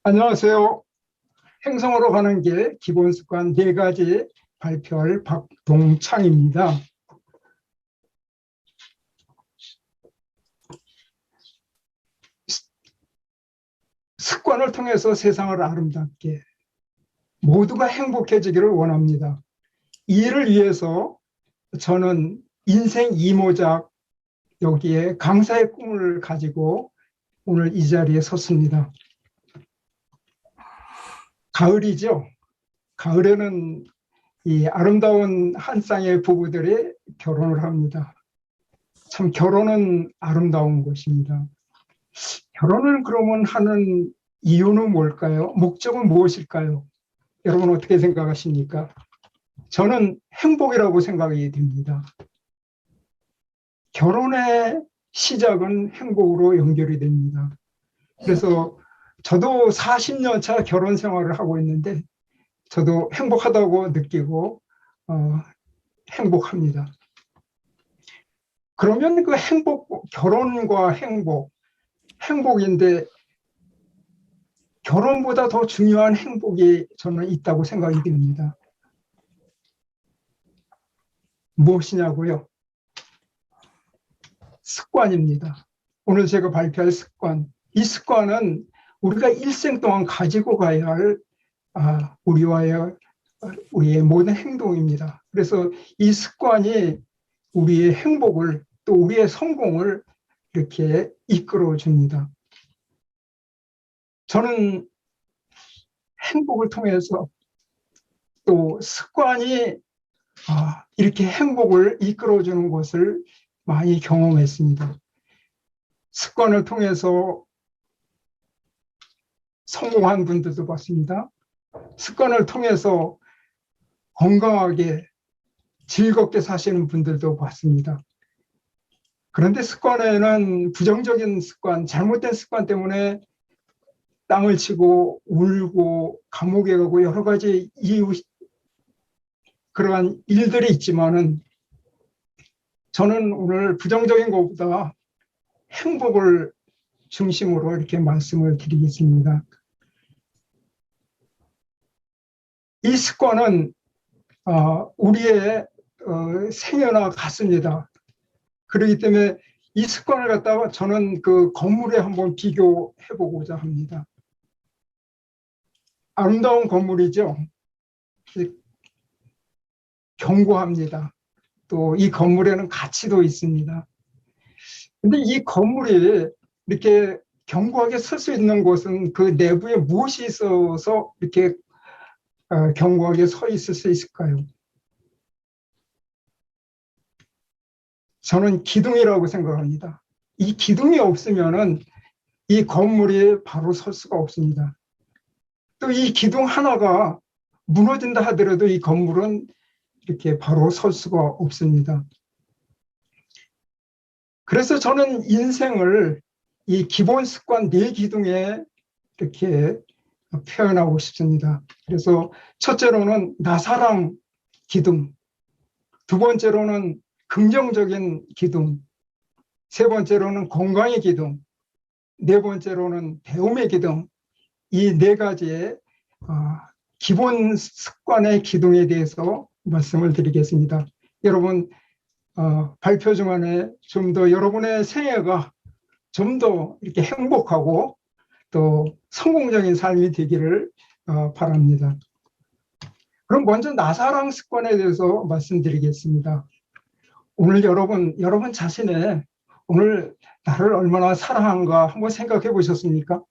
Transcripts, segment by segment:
안녕하세요. 행성으로 가는 길 기본 습관 4가지 발표할 박동창입니다. 습관을 통해서 세상을 아름답게 모두가 행복해지기를 원합니다. 이를 위해서 저는 인생 이모작 여기에 강사의 꿈을 가지고 오늘 이 자리에 섰습니다. 가을이죠. 가을에는 이 아름다운 한 쌍의 부부들이 결혼을 합니다. 참 결혼은 아름다운 것입니다. 결혼을 그러면 하는 이유는 뭘까요? 목적은 무엇일까요? 여러분 어떻게 생각하십니까? 저는 행복이라고 생각이 됩니다. 결혼의 시작은 행복으로 연결이 됩니다. 그래서 저도 40년 차 결혼 생활을 하고 있는데 저도 행복하다고 느끼고 행복합니다. 그러면 그 결혼과 행복인데 결혼보다 더 중요한 행복이 저는 있다고 생각이 듭니다. 무엇이냐고요? 습관입니다. 오늘 제가 발표할 습관. 이 습관은 우리가 일생 동안 가지고 가야 할 우리의 모든 행동입니다. 그래서 이 습관이 우리의 행복을 또 우리의 성공을 이렇게 이끌어 줍니다. 저는 행복을 통해서 또 습관이 이렇게 행복을 이끌어주는 것을 많이 경험했습니다. 습관을 통해서 성공한 분들도 봤습니다. 습관을 통해서 건강하게 즐겁게 사시는 분들도 봤습니다. 그런데 습관에는 부정적인 습관, 잘못된 습관 때문에 땅을 치고 울고 감옥에 가고 여러 가지 그러한 일들이 있지만은 저는 오늘 부정적인 것보다 행복을 중심으로 이렇게 말씀을 드리겠습니다. 이 습관은 우리의 생애나 같습니다. 그렇기 때문에 이 습관을 갖다가 저는 그 건물에 한번 비교해 보고자 합니다. 아름다운 건물이죠. 견고합니다. 또 이 건물에는 가치도 있습니다. 근데 이 건물이 이렇게 견고하게 설 수 있는 곳은 그 내부에 무엇이 있어서 이렇게 견고하게 서 있을 수 있을까요? 저는 기둥이라고 생각합니다. 이 기둥이 없으면은 이 건물이 바로 설 수가 없습니다. 또 이 기둥 하나가 무너진다 하더라도 이 건물은 이렇게 바로 설 수가 없습니다. 그래서 저는 인생을 이 기본 습관 4기둥에 이렇게 표현하고 싶습니다. 그래서 첫째로는 나사랑 기둥, 두 번째로는 긍정적인 기둥, 세 번째로는 건강의 기둥, 네 번째로는 배움의 기둥, 이 4가지의 기본 습관의 기둥에 대해서 말씀을 드리겠습니다. 여러분 발표 중간에 좀 더 여러분의 생애가 좀 더 이렇게 행복하고 또 성공적인 삶이 되기를 바랍니다. 그럼 먼저 나사랑 습관에 대해서 말씀드리겠습니다. 오늘 여러분 자신의 오늘 나를 얼마나 사랑한가 한번 생각해 보셨습니까?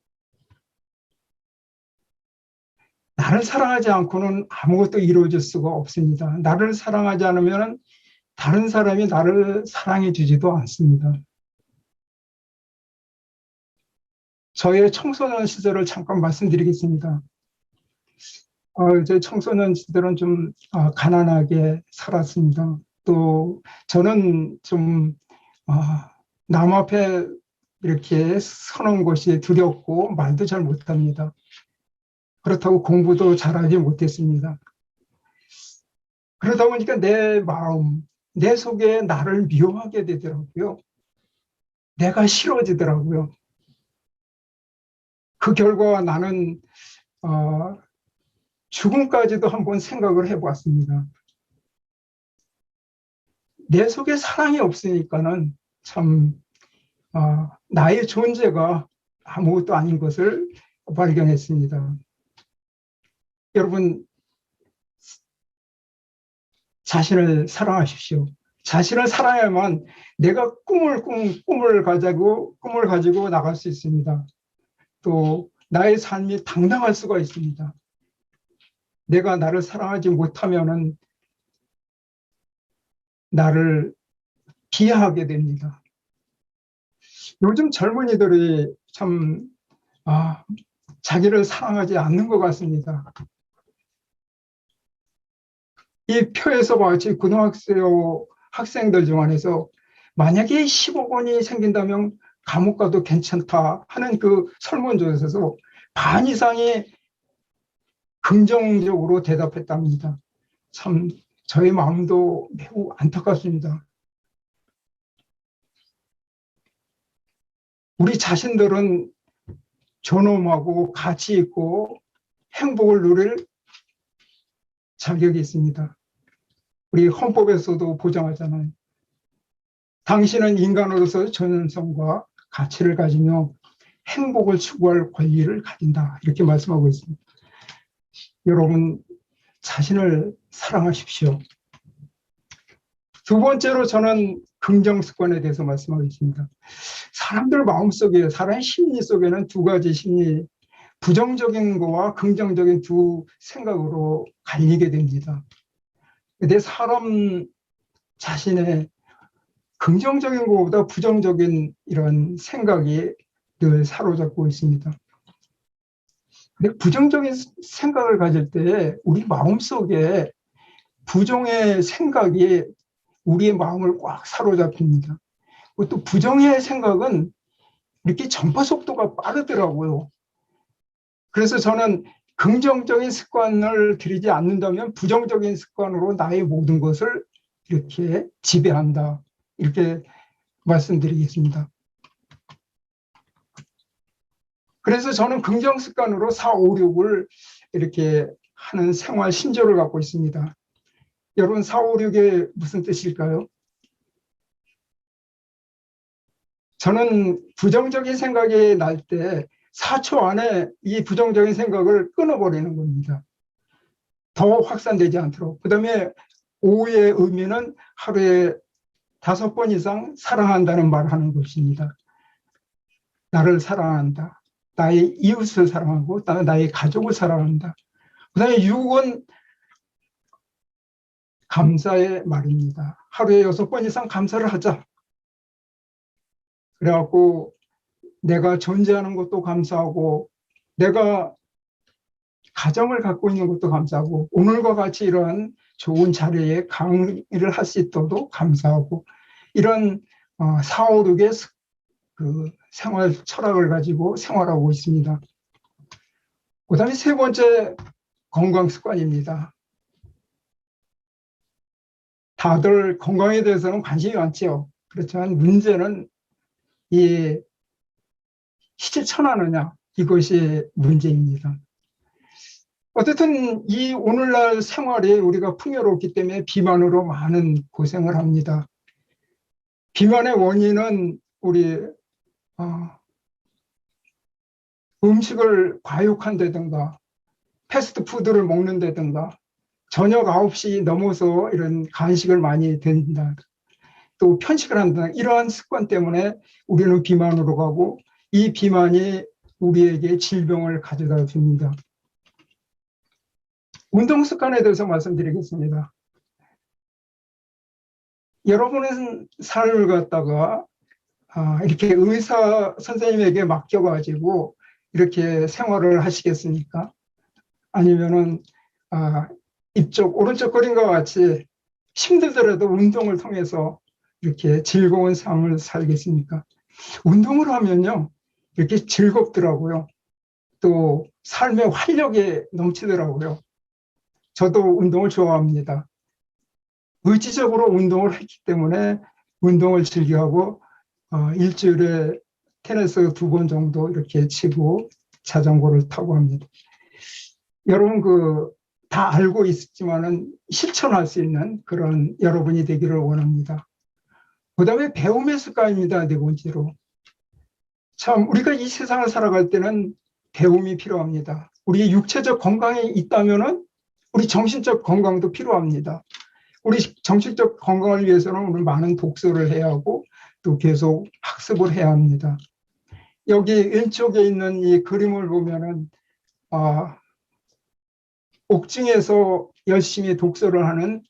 나를 사랑하지 않고는 아무것도 이루어질 수가 없습니다. 나를 사랑하지 않으면 다른 사람이 나를 사랑해 주지도 않습니다. 저의 청소년 시절을 잠깐 말씀드리겠습니다. 제 청소년 시절은 좀 가난하게 살았습니다. 또 저는 좀 남 앞에 이렇게 서는 것이 두렵고 말도 잘 못합니다. 그렇다고 공부도 잘하지 못했습니다. 그러다 보니까 내 마음, 내 속에 나를 미워하게 되더라고요. 내가 싫어지더라고요. 그 결과 나는 죽음까지도 한번 생각을 해보았습니다. 내 속에 사랑이 없으니까는 참 나의 존재가 아무것도 아닌 것을 발견했습니다. 여러분, 자신을 사랑하십시오. 자신을 사랑해야만 내가 꿈을 가지고 나갈 수 있습니다. 또 나의 삶이 당당할 수가 있습니다. 내가 나를 사랑하지 못하면은 나를 비하하게 됩니다. 요즘 젊은이들이 참 자기를 사랑하지 않는 것 같습니다. 이 표에서 같이 학생들 중 안에서 만약에 10억 원이 생긴다면 감옥 가도 괜찮다 하는 그 설문조사에서 반 이상이 긍정적으로 대답했답니다. 참 저의 마음도 매우 안타깝습니다. 우리 자신들은 존엄하고 가치 있고 행복을 누릴 자격이 있습니다. 우리 헌법에서도 보장하잖아요. 당신은 인간으로서 전성과 가치를 가지며 행복을 추구할 권리를 가진다. 이렇게 말씀하고 있습니다. 여러분, 자신을 사랑하십시오. 두 번째로 저는 긍정 습관에 대해서 말씀하겠습니다. 사람들 마음속에, 사람의 심리 속에는 두 가지 심리, 부정적인 거와 긍정적인 두 생각으로 갈리게 됩니다. 근데 사람 자신의 긍정적인 것보다 부정적인 이런 생각이 늘 사로잡고 있습니다. 근데 부정적인 생각을 가질 때 우리 마음속에 부정의 생각이 우리의 마음을 꽉 사로잡힙니다. 또 부정의 생각은 이렇게 전파 속도가 빠르더라고요. 그래서 저는 긍정적인 습관을 들이지 않는다면 부정적인 습관으로 나의 모든 것을 이렇게 지배한다. 이렇게 말씀드리겠습니다. 그래서 저는 긍정 습관으로 4, 5, 6을 이렇게 하는 생활 신조를 갖고 있습니다. 여러분, 4, 5, 6이 무슨 뜻일까요? 저는 부정적인 생각이 날 때 4초 안에 이 부정적인 생각을 끊어버리는 겁니다. 더 확산되지 않도록. 그 다음에 5의 의미는 하루에 5번 이상 사랑한다는 말을 하는 것입니다. 나를 사랑한다. 나의 이웃을 사랑하고 나의 가족을 사랑한다. 그 다음에 6은 감사의 말입니다. 하루에 6번 이상 감사를 하자. 그래갖고 내가 존재하는 것도 감사하고 내가 가정을 갖고 있는 것도 감사하고 오늘과 같이 이런 좋은 자리에 강의를 할 수 있도록 감사하고 이런 4, 5, 6의 그 생활 철학을 가지고 생활하고 있습니다. 그 다음에 세 번째 건강 습관입니다. 다들 건강에 대해서는 관심이 많죠. 그렇지만 문제는 이 실천하느냐 이것이 문제입니다. 어쨌든 이 오늘날 생활이 우리가 풍요롭기 때문에 비만으로 많은 고생을 합니다. 비만의 원인은 우리 음식을 과육한다든가 패스트푸드를 먹는다든가 저녁 9시 넘어서 이런 간식을 많이 든다. 또 편식을 한다. 이러한 습관 때문에 우리는 비만으로 가고 이 비만이 우리에게 질병을 가져다 줍니다. 운동 습관에 대해서 말씀드리겠습니다. 여러분의 삶을 갖다가 이렇게 의사 선생님에게 맡겨가지고 이렇게 생활을 하시겠습니까? 아니면은 이쪽 오른쪽 그림과 같이 힘들더라도 운동을 통해서 이렇게 즐거운 삶을 살겠습니까? 운동을 하면요 이렇게 즐겁더라고요. 또 삶의 활력이 넘치더라고요. 저도 운동을 좋아합니다. 의지적으로 운동을 했기 때문에 운동을 즐겨하고 일주일에 테니스 2번 정도 이렇게 치고 자전거를 타고 합니다. 여러분 다 알고 있지만은 실천할 수 있는 그런 여러분이 되기를 원합니다. 그다음에 배움의 습관입니다. 네 번째로. 참 우리가 이 세상을 살아갈 때는 배움이 필요합니다. 우리 육체적 건강이 있다면은 우리 정신적 건강도 필요합니다. 우리 정신적 건강을 위해서는 우리 많은 독서를 해야 하고 또 계속 학습을 해야 합니다. 여기 왼쪽에 있는 이 그림을 보면은 옥중에서 열심히 독서를 하는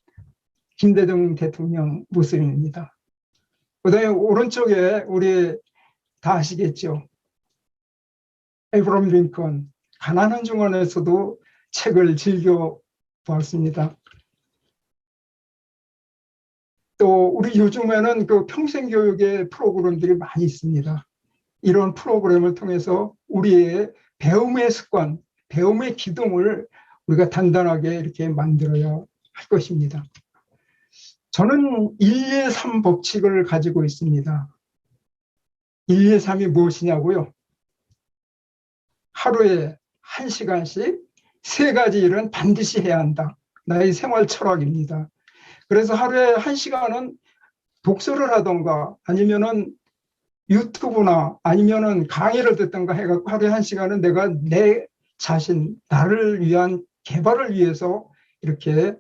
김대중 대통령 모습입니다. 그다음에 오른쪽에 우리 다 아시겠죠? 에브럼 링컨, 가난한 중간에서도 책을 즐겨 보았습니다. 또 우리 요즘에는 그 평생교육의 프로그램들이 많이 있습니다. 이런 프로그램을 통해서 우리의 배움의 습관, 배움의 기둥을 우리가 단단하게 이렇게 만들어야 할 것입니다. 저는 123 법칙을 가지고 있습니다. 123이 무엇이냐고요? 하루에 1시간씩 3가지 일은 반드시 해야 한다. 나의 생활 철학입니다. 그래서 하루에 1시간은 독서를 하던가 아니면은 유튜브나 아니면은 강의를 듣던가 해갖고 하루에 1시간은 내가 내 자신, 나를 위한 개발을 위해서 이렇게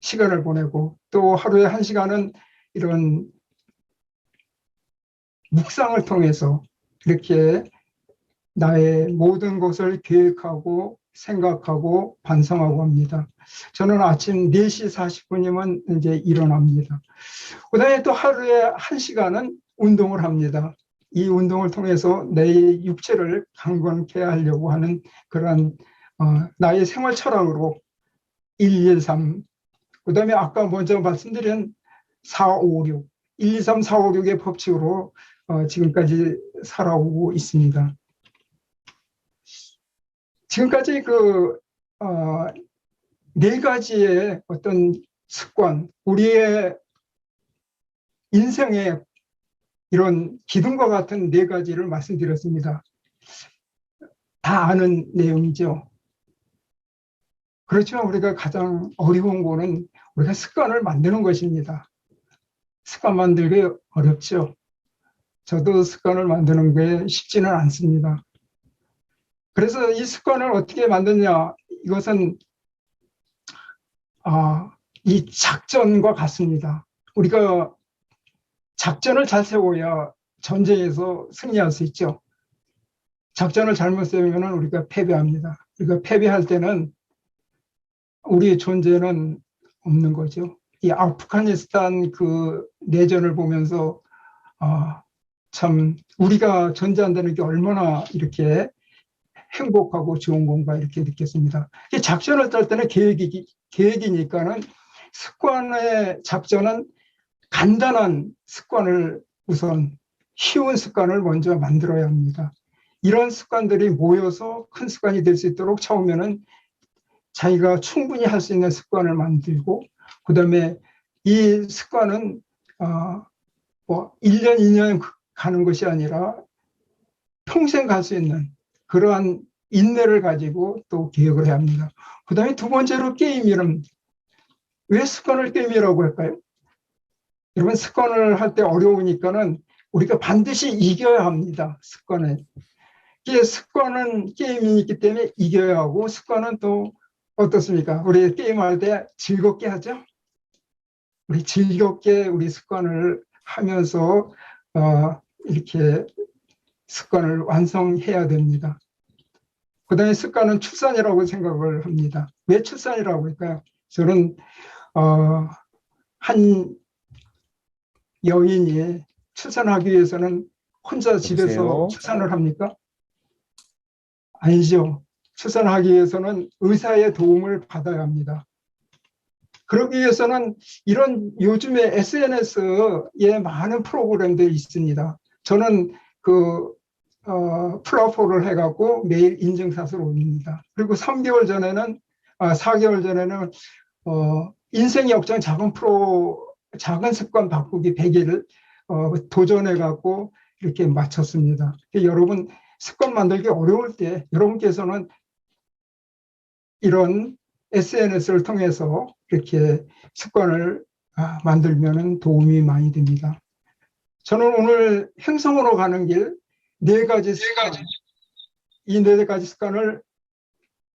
시간을 보내고 또 하루에 1시간은 이런 묵상을 통해서 이렇게 나의 모든 것을 계획하고 생각하고 반성하고 합니다. 저는 아침 4시 40분이면 이제 일어납니다. 그 다음에 또 하루에 1시간은 운동을 합니다. 이 운동을 통해서 내 육체를 강건케 하려고 하는 그런 나의 생활 철학으로 123, 그 다음에 아까 먼저 말씀드린 456, 123, 456의 법칙으로 지금까지 살아오고 있습니다. 지금까지 네 가지의 어떤 습관, 우리의 인생의 이런 기둥과 같은 네 가지를 말씀드렸습니다. 다 아는 내용이죠. 그렇지만 우리가 가장 어려운 거는 우리가 습관을 만드는 것입니다. 습관 만들기 어렵죠. 저도 습관을 만드는 게 쉽지는 않습니다. 그래서 이 습관을 어떻게 만드냐, 이것은 이 작전과 같습니다. 우리가 작전을 잘 세워야 전쟁에서 승리할 수 있죠. 작전을 잘못 세우면 우리가 패배합니다. 우리가 패배할 때는 우리의 존재는 없는 거죠. 이 아프가니스탄 그 내전을 보면서 참 우리가 존재한다는 게 얼마나 이렇게 행복하고 좋은 건가 이렇게 느꼈습니다. 작전을 짤 때는 계획이니까는 습관의 작전은 간단한 습관을 우선 쉬운 습관을 먼저 만들어야 합니다. 이런 습관들이 모여서 큰 습관이 될 수 있도록 처음에는 자기가 충분히 할 수 있는 습관을 만들고 그 다음에 이 습관은 1년, 2년 가는 것이 아니라 평생 갈 수 있는 그러한 인내를 가지고 또 기억을 해야 합니다. 그 다음에 두 번째로 게임 이름. 왜 습관을 게임이라고 할까요? 여러분 습관을 할 때 어려우니까는 우리가 반드시 이겨야 합니다. 습관을. 습관은 게임이 있기 때문에 이겨야 하고 습관은 또 어떻습니까? 우리 게임할 때 즐겁게 하죠? 우리 즐겁게 우리 습관을 하면서 이렇게 습관을 완성해야 됩니다. 그 다음에 습관은 출산이라고 생각을 합니다. 왜 출산이라고 할까요? 저는 한 여인이 출산하기 위해서는 혼자 집에서 여보세요? 출산을 합니까? 아니죠. 출산하기 위해서는 의사의 도움을 받아야 합니다. 그러기 위해서는 이런 요즘에 SNS에 많은 프로그램들이 있습니다. 저는 플라포를 해갖고 매일 인증샷을 올립니다. 그리고 3개월 전에는, 4개월 전에는, 인생 역전 작은 습관 바꾸기 100일을 도전해갖고 이렇게 마쳤습니다. 여러분, 습관 만들기 어려울 때 여러분께서는 이런 SNS를 통해서 이렇게 습관을 만들면 도움이 많이 됩니다. 저는 오늘 행성으로 가는 길 네 가지 습관, 이 네 가지 습관을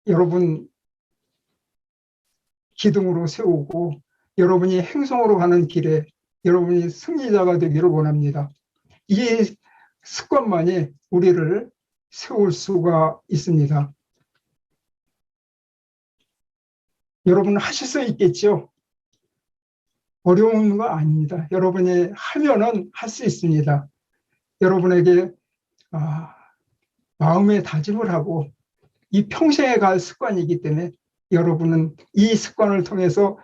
여러분 기둥으로 세우고 여러분이 행성으로 가는 길에 여러분이 승리자가 되기를 원합니다. 이 습관만이 우리를 세울 수가 있습니다. 여러분 하실 수 있겠죠? 어려운 거 아닙니다. 여러분이 하면은 할 수 있습니다. 여러분에게 마음의 다짐을 하고 이 평생에 갈 습관이기 때문에 여러분은 이 습관을 통해서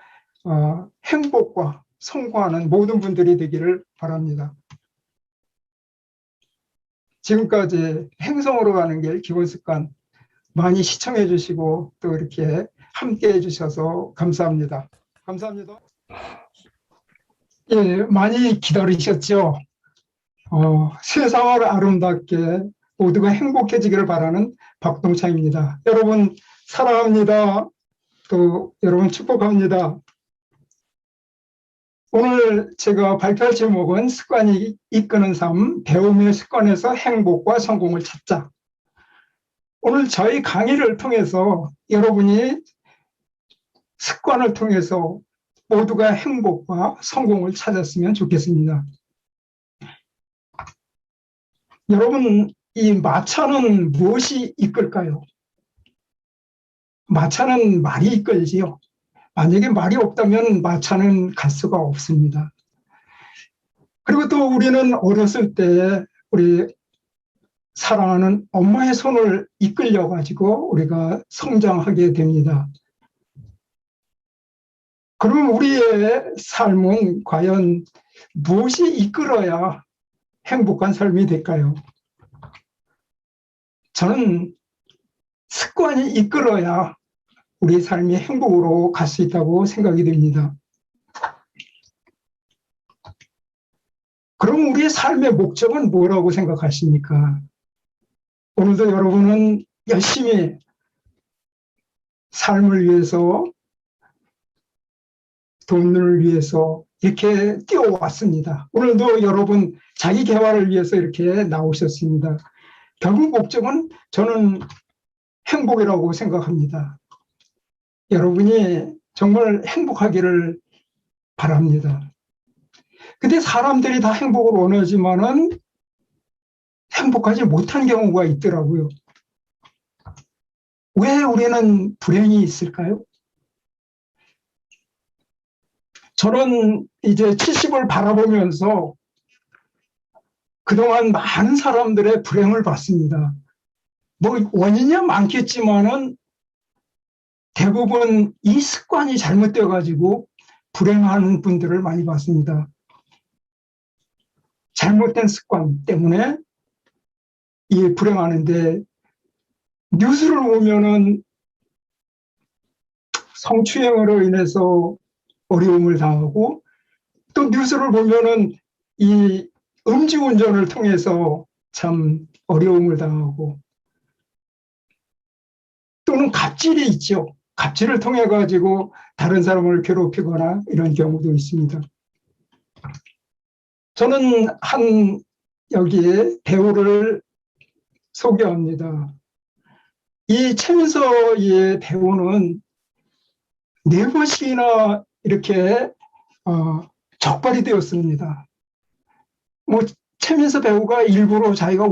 행복과 성공하는 모든 분들이 되기를 바랍니다. 지금까지 행성으로 가는 길 기본 습관 많이 시청해 주시고 또 이렇게 함께 해 주셔서 감사합니다. 감사합니다. 예, 많이 기다리셨죠? 세상을 아름답게 모두가 행복해지기를 바라는 박동창입니다. 여러분 사랑합니다. 또 여러분 축복합니다. 오늘 제가 발표할 제목은 습관이 이끄는 삶, 배움의 습관에서 행복과 성공을 찾자. 오늘 저희 강의를 통해서 여러분이 습관을 통해서 모두가 행복과 성공을 찾았으면 좋겠습니다. 여러분, 이 마차는 무엇이 이끌까요? 마차는 말이 이끌지요. 만약에 말이 없다면 마차는 갈 수가 없습니다. 그리고 또 우리는 어렸을 때 우리 사랑하는 엄마의 손을 이끌려 가지고 우리가 성장하게 됩니다. 그러면 우리의 삶은 과연 무엇이 이끌어야 행복한 삶이 될까요? 저는 습관이 이끌어야 우리 삶이 행복으로 갈 수 있다고 생각이 됩니다. 그럼 우리의 삶의 목적은 뭐라고 생각하십니까? 오늘도 여러분은 열심히 삶을 위해서, 돈을 위해서 이렇게 뛰어왔습니다. 오늘도 여러분 자기 개발을 위해서 이렇게 나오셨습니다. 결국 목적은 저는 행복이라고 생각합니다. 여러분이 정말 행복하기를 바랍니다. 근데 사람들이 다 행복을 원하지만은 행복하지 못한 경우가 있더라고요. 왜 우리는 불행이 있을까요? 저는 이제 70을 바라보면서 그동안 많은 사람들의 불행을 봤습니다. 뭐 원인이 많겠지만은 대부분 이 습관이 잘못되어 가지고 불행하는 분들을 많이 봤습니다. 잘못된 습관 때문에 이 불행하는데 뉴스를 보면은 성추행으로 인해서 어려움을 당하고 또 뉴스를 보면은 이 음주운전을 통해서 참 어려움을 당하고 또는 갑질이 있죠. 갑질을 통해 가지고 다른 사람을 괴롭히거나 이런 경우도 있습니다. 저는 한 여기에 배우를 소개합니다. 이 최민서의 배우는 4번씩이나 이렇게 적발이 되었습니다. 뭐 최민서 배우가 일부러 자기가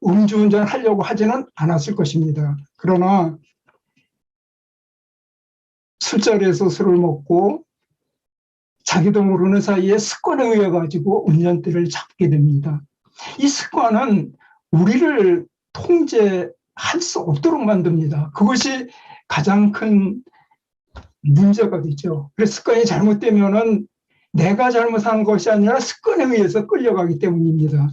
음주운전 하려고 하지는 않았을 것입니다. 그러나 술자리에서 술을 먹고 자기도 모르는 사이에 습관에 의해 가지고 운전대를 잡게 됩니다. 이 습관은 우리를 통제할 수 없도록 만듭니다. 그것이 가장 큰 문제가 되죠. 그래서 습관이 잘못되면은 내가 잘못한 것이 아니라 습관에 의해서 끌려가기 때문입니다.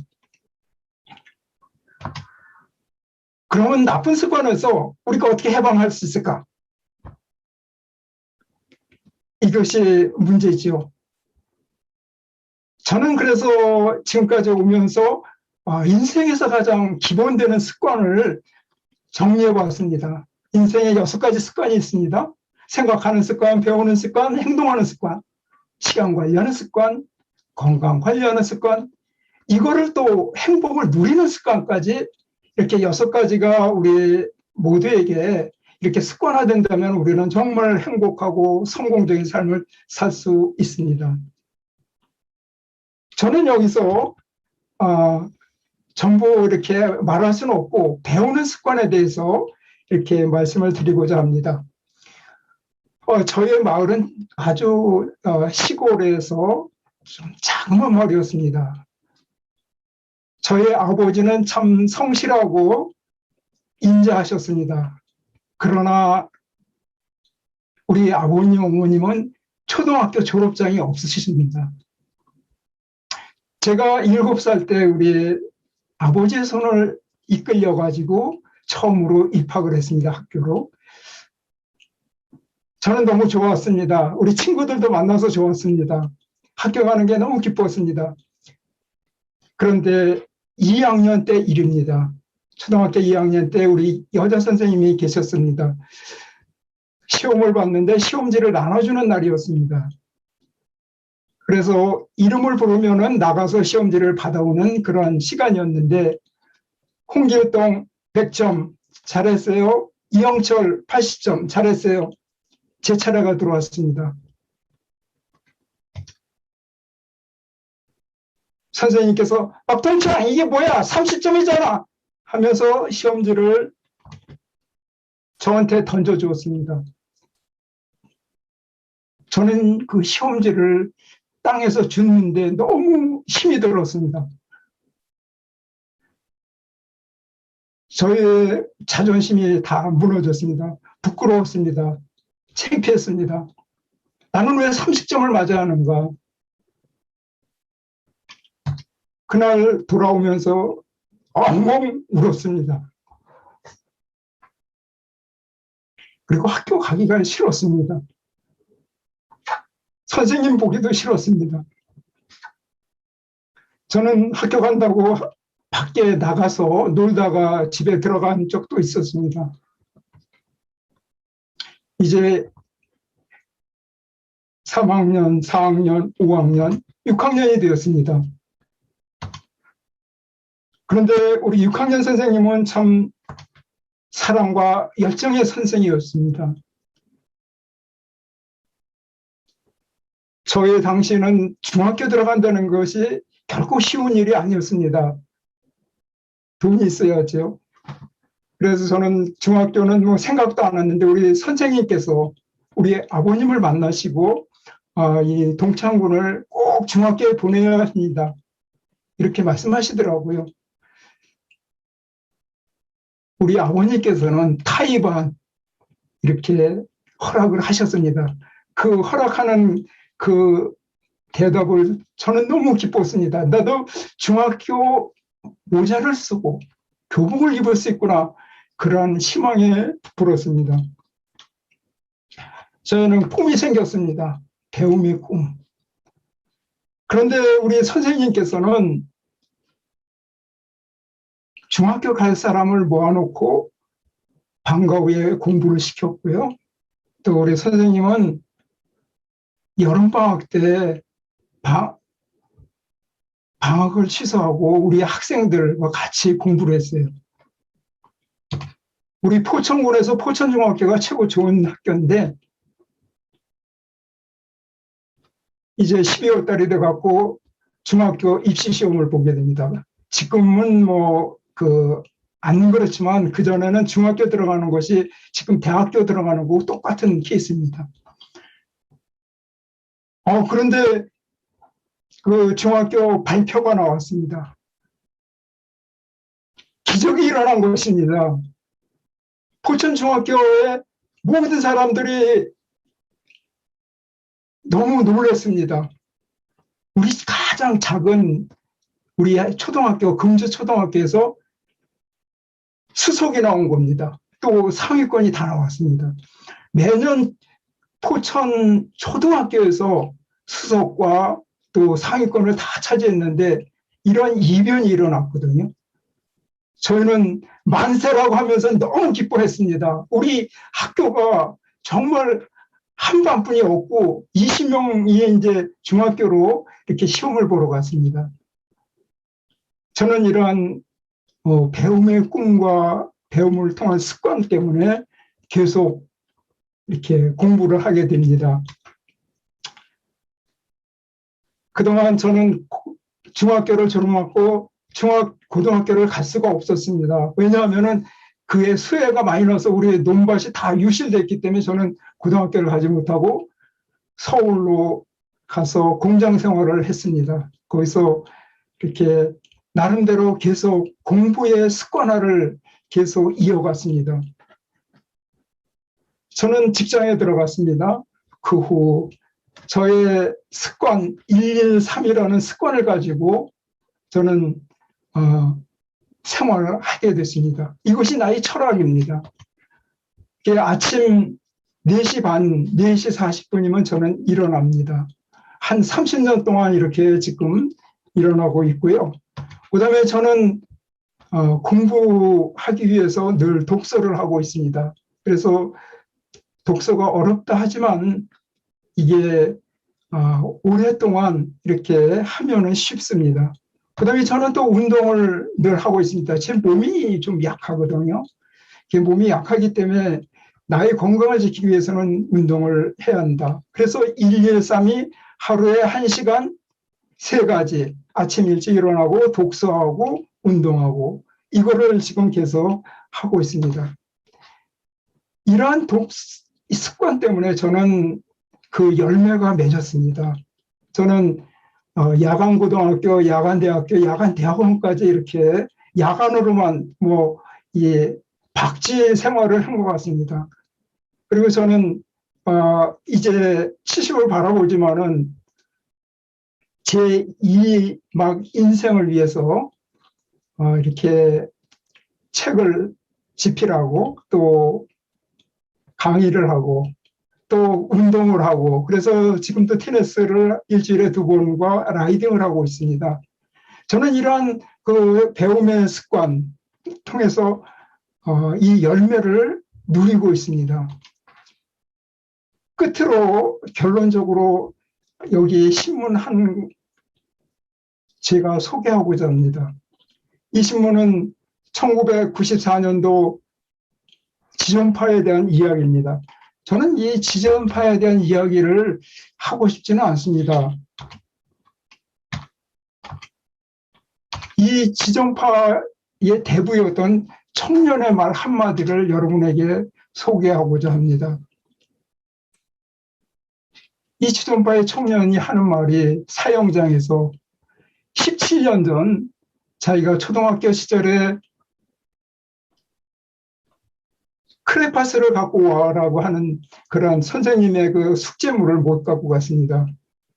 그러면 나쁜 습관에서 우리가 어떻게 해방할 수 있을까? 이것이 문제지요. 저는 그래서 지금까지 오면서 인생에서 가장 기본되는 습관을 정리해 봤습니다. 인생에 6가지 습관이 있습니다. 생각하는 습관, 배우는 습관, 행동하는 습관, 시간 관리하는 습관, 건강 관리하는 습관, 이거를 또 행복을 누리는 습관까지 이렇게 6가지가 우리 모두에게 이렇게 습관화된다면 우리는 정말 행복하고 성공적인 삶을 살 수 있습니다. 저는 여기서 전부 이렇게 말할 수는 없고 배우는 습관에 대해서 이렇게 말씀을 드리고자 합니다. 저희 마을은 아주 시골에서 좀 작은 마을이었습니다. 저희 아버지는 참 성실하고 인자하셨습니다. 그러나 우리 아버님, 어머님은 초등학교 졸업장이 없으십니다. 제가 7살 때 우리 아버지의 손을 이끌려가지고 처음으로 입학을 했습니다, 학교로. 저는 너무 좋았습니다. 우리 친구들도 만나서 좋았습니다. 학교 가는 게 너무 기뻤습니다. 그런데 2학년 때 일입니다. 초등학교 2학년 때 우리 여자 선생님이 계셨습니다. 시험을 봤는데 시험지를 나눠주는 날이었습니다. 그래서 이름을 부르면은 나가서 시험지를 받아오는 그런 시간이었는데, 홍길동 100점 잘했어요. 이영철 80점 잘했어요. 제 차례가 들어왔습니다. 선생님께서 박동창 이게 뭐야 30점이잖아 하면서 시험지를 저한테 던져주었습니다. 저는 그 시험지를 땅에서 줍는데 너무 힘이 들었습니다. 저의 자존심이 다 무너졌습니다. 부끄러웠습니다. 창피했습니다. 나는 왜 30점을 맞아야 하는가? 그날 돌아오면서 엉엉 울었습니다. 그리고 학교 가기가 싫었습니다. 선생님 보기도 싫었습니다. 저는 학교 간다고 밖에 나가서 놀다가 집에 들어간 적도 있었습니다. 이제 3학년, 4학년, 5학년, 6학년이 되었습니다. 그런데 우리 6학년 선생님은 참 사랑과 열정의 선생이었습니다. 저의 당시에는 중학교 들어간다는 것이 결코 쉬운 일이 아니었습니다. 돈이 있어야죠. 그래서 저는 중학교는 뭐 생각도 안 했는데 우리 선생님께서 우리 아버님을 만나시고 이 동창군을 꼭 중학교에 보내야 합니다. 이렇게 말씀하시더라고요. 우리 아버님께서는 타이반 이렇게 허락을 하셨습니다. 그 허락하는 그 대답을 저는 너무 기뻤습니다. 나도 중학교 모자를 쓰고 교복을 입을 수 있구나. 그런 희망에 부풀었습니다. 저는 꿈이 생겼습니다. 배움의 꿈. 그런데 우리 선생님께서는 중학교 갈 사람을 모아놓고 방과 후에 공부를 시켰고요. 또 우리 선생님은 여름방학 때 방학을 취소하고 우리 학생들과 같이 공부를 했어요. 우리 포천군에서 포천중학교가 최고 좋은 학교인데 이제 12월 달이 돼갖고 중학교 입시시험을 보게 됩니다. 지금은 안 그렇지만 그전에는 중학교 들어가는 것이 지금 대학교 들어가는 거고 똑같은 케이스입니다. 그런데 그 중학교 발표가 나왔습니다. 기적이 일어난 것입니다. 포천중학교의 모든 사람들이 너무 놀랐습니다. 우리 가장 작은 우리 초등학교, 금주초등학교에서 수석이 나온 겁니다. 또 상위권이 다 나왔습니다. 매년 포천 초등학교에서 수석과 또 상위권을 다 차지했는데 이런 이변이 일어났거든요. 저희는 만세라고 하면서 너무 기뻐했습니다. 우리 학교가 정말 한반뿐이 없고 20명이 이제 중학교로 이렇게 시험을 보러 갔습니다. 저는 이러한 배움의 꿈과 배움을 통한 습관 때문에 계속 이렇게 공부를 하게 됩니다. 그동안 저는 중학교를 졸업하고 고등학교를 갈 수가 없었습니다. 왜냐하면 그의 수혜가 많이 나서 우리 논밭이 다 유실됐기 때문에 저는 고등학교를 가지 못하고 서울로 가서 공장 생활을 했습니다. 거기서 이렇게 나름대로 계속 공부의 습관화를 계속 이어갔습니다. 저는 직장에 들어갔습니다. 그 후 저의 습관 113이라는 습관을 가지고 저는 생활을 하게 됐습니다. 이것이 나의 철학입니다. 아침 4시 반, 4시 40분이면 저는 일어납니다. 한 30년 동안 이렇게 지금 일어나고 있고요. 그 다음에 저는 공부하기 위해서 늘 독서를 하고 있습니다. 그래서 독서가 어렵다 하지만 이게 오랫동안 이렇게 하면은 쉽습니다. 그 다음에 저는 또 운동을 늘 하고 있습니다. 제 몸이 좀 약하거든요. 몸이 약하기 때문에 나의 건강을 지키기 위해서는 운동을 해야 한다. 그래서 113이 하루에 1시간 3가지, 아침 일찍 일어나고 독서하고 운동하고 이거를 지금 계속 하고 있습니다. 이러한 습관 때문에 저는 그 열매가 맺었습니다. 저는 야간고등학교, 야간대학교, 야간대학원까지 이렇게 야간으로만 박지 생활을 한 것 같습니다. 그리고 저는 이제 70을 바라보지만은 제 2 인생을 위해서 이렇게 책을 집필하고 또 강의를 하고 또 운동을 하고 그래서 지금도 테니스를 일주일에 2번과 라이딩을 하고 있습니다. 저는 이러한 그 배움의 습관 통해서 이 열매를 누리고 있습니다. 끝으로 결론적으로 여기 신문 한 제가 소개하고자 합니다. 이 신문은 1994년도 지존파에 대한 이야기입니다. 저는 이 지존파에 대한 이야기를 하고 싶지는 않습니다. 이 지존파의 대부였던 청년의 말 한마디를 여러분에게 소개하고자 합니다. 이 지존파의 청년이 하는 말이 사형장에서 17년 전 자기가 초등학교 시절에 크레파스를 갖고 와라고 하는 그런 선생님의 그 숙제물을 못 갖고 갔습니다.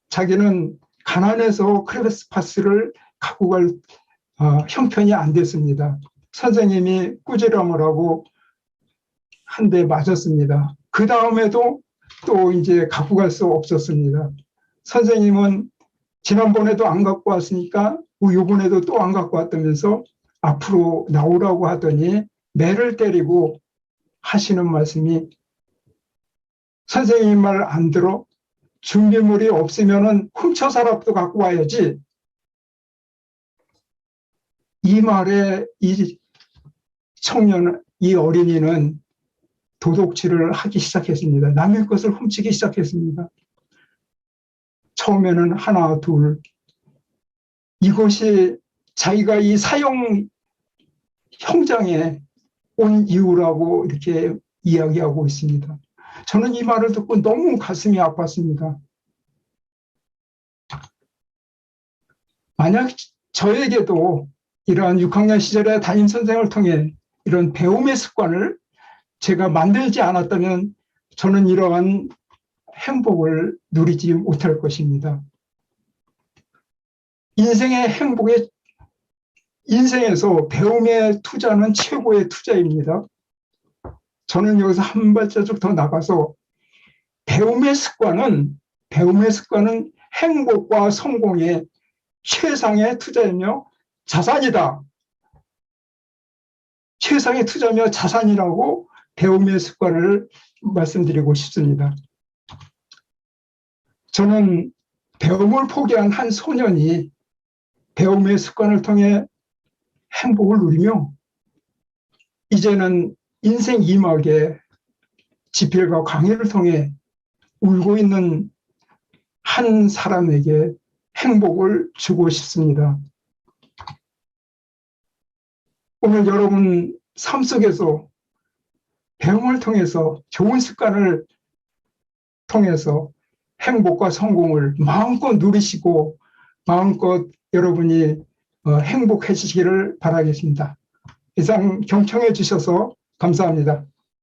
자기는 가난해서 크레파스를 갖고 갈 형편이 안 됐습니다. 선생님이 꾸지람을 하고 한 대 맞았습니다. 그 다음에도 또 이제 갖고 갈 수 없었습니다. 선생님은 지난번에도 안 갖고 왔으니까 이번에도 또 안 갖고 왔다면서 앞으로 나오라고 하더니 매를 때리고 하시는 말씀이 선생님 말 안 들어? 준비물이 없으면 훔쳐서라도 갖고 와야지. 이 말에 이 청년, 이 어린이는 도둑질을 하기 시작했습니다. 남의 것을 훔치기 시작했습니다. 처음에는 하나, 둘. 이것이 자기가 이 사형 형장에 온 이유라고 이렇게 이야기하고 있습니다. 저는 이 말을 듣고 너무 가슴이 아팠습니다. 만약 저에게도 이러한 6학년 시절에 담임 선생을 통해 이런 배움의 습관을 제가 만들지 않았다면 저는 이러한 행복을 누리지 못할 것입니다. 인생에서 배움의 투자는 최고의 투자입니다. 저는 여기서 한 발자국 더 나가서 배움의 습관은 행복과 성공의 최상의 투자이며 자산이다. 최상의 투자며 자산이라고 배움의 습관을 말씀드리고 싶습니다. 저는 배움을 포기한 한 소년이 배움의 습관을 통해 행복을 누리며 이제는 인생 2막에 집필과 강의를 통해 울고 있는 한 사람에게 행복을 주고 싶습니다. 오늘 여러분 삶 속에서 배움을 통해서 좋은 습관을 통해서 행복과 성공을 마음껏 누리시고 마음껏 여러분이 행복해지시기를 바라겠습니다. 이상 경청해 주셔서 감사합니다.